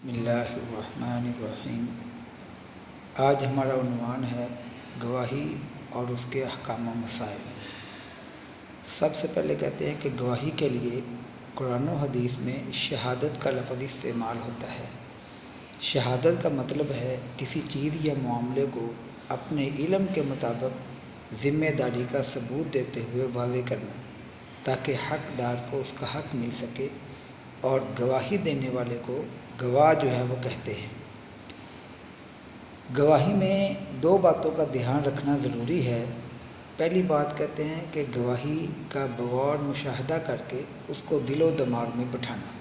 بسم اللہ الرحمن الرحیم۔ آج ہمارا عنوان ہے گواہی اور اس کے احکام و مسائل۔ سب سے پہلے کہتے ہیں کہ گواہی کے لیے قرآن و حدیث میں شہادت کا لفظ استعمال ہوتا ہے۔ شہادت کا مطلب ہے کسی چیز یا معاملے کو اپنے علم کے مطابق ذمہ داری کا ثبوت دیتے ہوئے واضح کرنا تاکہ حقدار کو اس کا حق مل سکے، اور گواہی دینے والے کو گواہ وہ کہتے ہیں۔ گواہی میں دو باتوں کا دھیان رکھنا ضروری ہے۔ پہلی بات کہتے ہیں کہ گواہی کا بغور مشاہدہ کر کے اس کو دل و دماغ میں بٹھانا،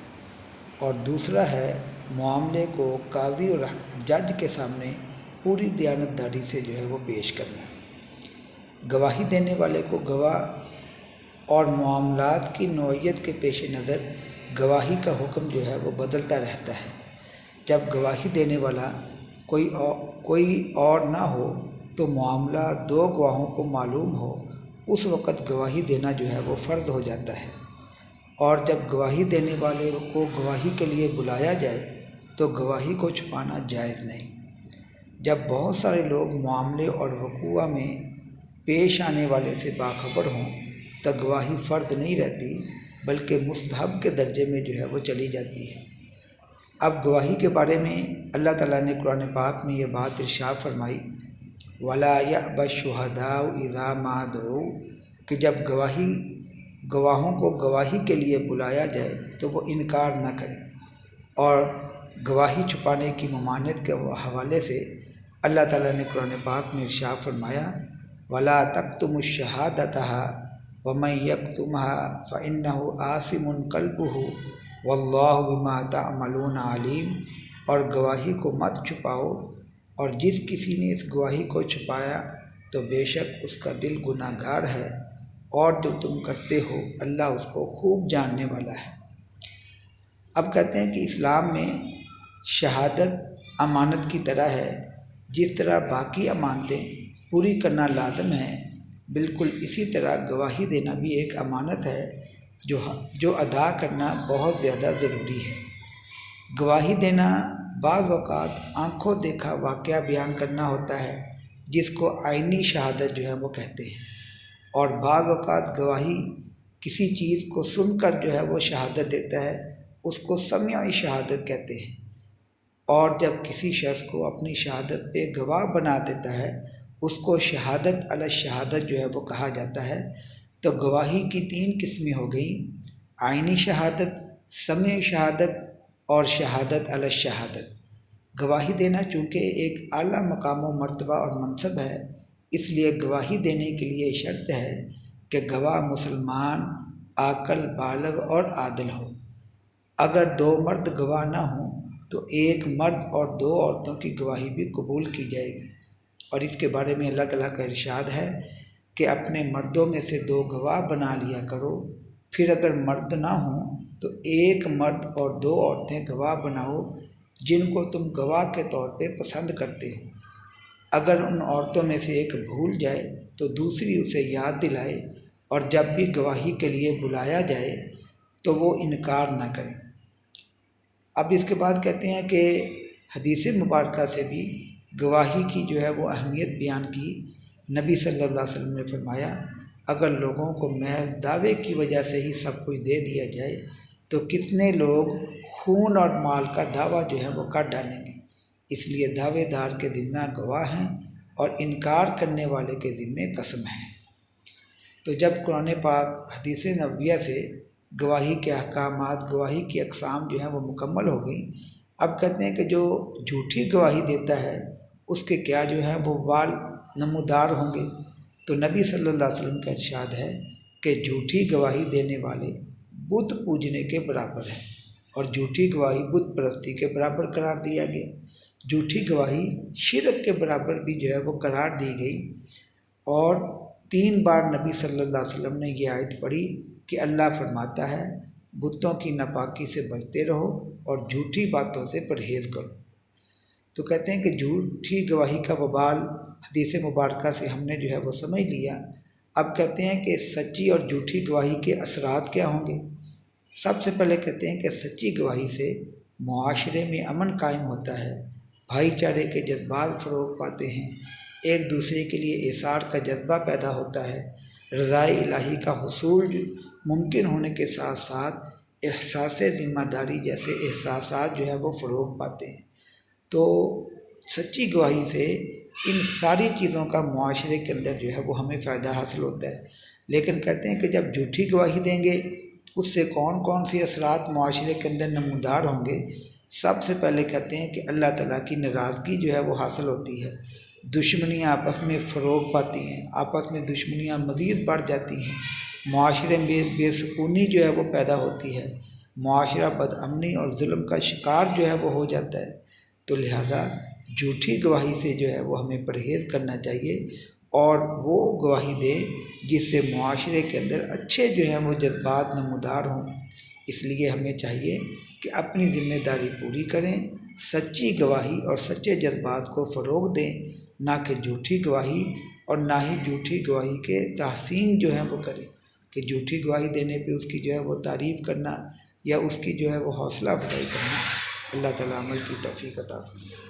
اور دوسرا ہے معاملے کو قاضی اور جج کے سامنے پوری دیانتداری سے وہ پیش کرنا۔ گواہی دینے والے کو گواہ اور معاملات کی نوعیت کے پیش نظر گواہی کا حکم وہ بدلتا رہتا ہے۔ جب گواہی دینے والا کوئی اور نہ ہو تو معاملہ دو گواہوں کو معلوم ہو، اس وقت گواہی دینا وہ فرض ہو جاتا ہے، اور جب گواہی دینے والے کو گواہی کے لیے بلایا جائے تو گواہی کو چھپانا جائز نہیں۔ جب بہت سارے لوگ معاملے اور وقوع میں پیش آنے والے سے باخبر ہوں تو گواہی فرض نہیں رہتی، بلکہ مستحب کے درجے میں وہ چلی جاتی ہے۔ اب گواہی کے بارے میں اللہ تعالیٰ نے قرآن پاک میں یہ بات ارشاد فرمائی، وَلَا يَأْبَ الشُّهَدَاءُ إِذَا مَا دُعُوا، کہ جب گواہوں کو گواہی کے لیے بلایا جائے تو وہ انکار نہ کریں۔ اور گواہی چھپانے کی ممانعت کے حوالے سے اللہ تعالیٰ نے قرآن پاک میں ارشاد فرمایا، وَلَا تَكْتُمُوا الشَّهَادَةَ وَمَن يَكْتُمْهَا فَإِنَّهُ آثِمٌ قَلْبُهُ وَاللَّهُ بِمَا تَعْمَلُونَ عَلِيمٌ، اور گواہی کو مت چھپاؤ، اور جس کسی نے اس گواہی کو چھپایا تو بے شک اس کا دل گناہ گار ہے، اور جو تم کرتے ہو اللہ اس کو خوب جاننے والا ہے۔ اب کہتے ہیں کہ اسلام میں شہادت امانت کی طرح ہے۔ جس طرح باقی امانتیں پوری کرنا لازم ہے، بالکل اسی طرح گواہی دینا بھی ایک امانت ہے جو ادا کرنا بہت زیادہ ضروری ہے۔ گواہی دینا بعض اوقات آنکھوں دیکھا واقعہ بیان کرنا ہوتا ہے، جس کو عینی شہادت وہ کہتے ہیں، اور بعض اوقات گواہی کسی چیز کو سن کر وہ شہادت دیتا ہے، اس کو سمعی شہادت کہتے ہیں۔ اور جب کسی شخص کو اپنی شہادت پہ گواہ بنا دیتا ہے، اس کو شہادت علی الشہادت وہ کہا جاتا ہے۔ تو گواہی کی تین قسمیں ہو گئیں، عینی شہادت، سمعی شہادت اور شہادت علی الشہادت۔ گواہی دینا چونکہ ایک اعلیٰ مقام و مرتبہ اور منصب ہے، اس لیے گواہی دینے کے لیے شرط ہے کہ گواہ مسلمان، عاقل، بالغ اور عادل ہو۔ اگر دو مرد گواہ نہ ہوں تو ایک مرد اور دو عورتوں کی گواہی بھی قبول کی جائے گی، اور اس کے بارے میں اللہ تعالیٰ کا ارشاد ہے کہ اپنے مردوں میں سے دو گواہ بنا لیا کرو، پھر اگر مرد نہ ہوں تو ایک مرد اور دو عورتیں گواہ بناؤ جن کو تم گواہ کے طور پہ پسند کرتے ہو۔ اگر ان عورتوں میں سے ایک بھول جائے تو دوسری اسے یاد دلائے، اور جب بھی گواہی کے لیے بلایا جائے تو وہ انکار نہ کریں۔ اب اس کے بعد کہتے ہیں کہ حدیث مبارکہ سے بھی گواہی کی وہ اہمیت بیان کی۔ نبی صلی اللہ علیہ وسلم نے فرمایا، اگر لوگوں کو محض دعوے کی وجہ سے ہی سب کچھ دے دیا جائے تو کتنے لوگ خون اور مال کا دعویٰ وہ کر ڈالیں گے۔ اس لیے دعوے دار کے ذمہ گواہ ہیں، اور انکار کرنے والے کے ذمہ قسم ہے۔ تو جب قرآن پاک حدیث نبویہ سے گواہی کے احکامات، گواہی کی اقسام وہ مکمل ہو گئیں، اب کہتے ہیں کہ جو جھوٹی گواہی دیتا ہے اس کے کیا وہ بال نمودار ہوں گے۔ تو نبی صلی اللہ علیہ وسلم کا ارشاد ہے کہ جھوٹی گواہی دینے والے بت پوجنے کے برابر ہیں، اور جھوٹی گواہی بت پرستی کے برابر قرار دیا گیا۔ جھوٹی گواہی شرک کے برابر بھی وہ قرار دی گئی، اور 3 بار نبی صلی اللہ علیہ وسلم نے یہ آیت پڑھی کہ اللہ فرماتا ہے بتوں کی ناپاکی سے بچتے رہو اور جھوٹی باتوں سے پرہیز کرو۔ تو کہتے ہیں کہ جھوٹی گواہی کا وبال حدیث مبارکہ سے ہم نے وہ سمجھ لیا۔ اب کہتے ہیں کہ سچی اور جھوٹی گواہی کے اثرات کیا ہوں گے۔ سب سے پہلے کہتے ہیں کہ سچی گواہی سے معاشرے میں امن قائم ہوتا ہے، بھائی چارے کے جذبات فروغ پاتے ہیں، ایک دوسرے کے لیے ایثار کا جذبہ پیدا ہوتا ہے، رضائے الہی کا حصول ممکن ہونے کے ساتھ ساتھ احساس ذمہ داری جیسے احساسات جو ہیں وہ فروغ پاتے ہیں۔ تو سچی گواہی سے ان ساری چیزوں کا معاشرے کے اندر جو ہے وہ ہمیں فائدہ حاصل ہوتا ہے۔ لیکن کہتے ہیں کہ جب جھوٹی گواہی دیں گے اس سے کون کون سی اثرات معاشرے کے اندر نمودار ہوں گے؟ سب سے پہلے کہتے ہیں کہ اللہ تعالیٰ کی ناراضگی جو ہے وہ حاصل ہوتی ہے، دشمنیاں آپس میں فروغ پاتی ہیں، آپس میں دشمنیاں مزید بڑھ جاتی ہیں، معاشرے میں بے سکونی جو ہے وہ پیدا ہوتی ہے، معاشرہ بدامنی اور ظلم کا شکار جو ہے وہ ہو جاتا ہے۔ تو لہٰذا جھوٹی گواہی سے جو ہے وہ ہمیں پرہیز کرنا چاہیے اور وہ گواہی دیں جس سے معاشرے کے اندر اچھے جو ہیں وہ جذبات نمودار ہوں۔ اس لیے ہمیں چاہیے کہ اپنی ذمہ داری پوری کریں، سچی گواہی اور سچے جذبات کو فروغ دیں، نہ کہ جھوٹی گواہی، اور نہ ہی جھوٹی گواہی کے تحسین جو ہے وہ کریں کہ جھوٹی گواہی دینے پہ اس کی جو ہے وہ تعریف کرنا یا اس کی جو ہے وہ حوصلہ افزائی کرنا۔ اللہ تعالیٰ عمل کی توفیق عطا فرمائے۔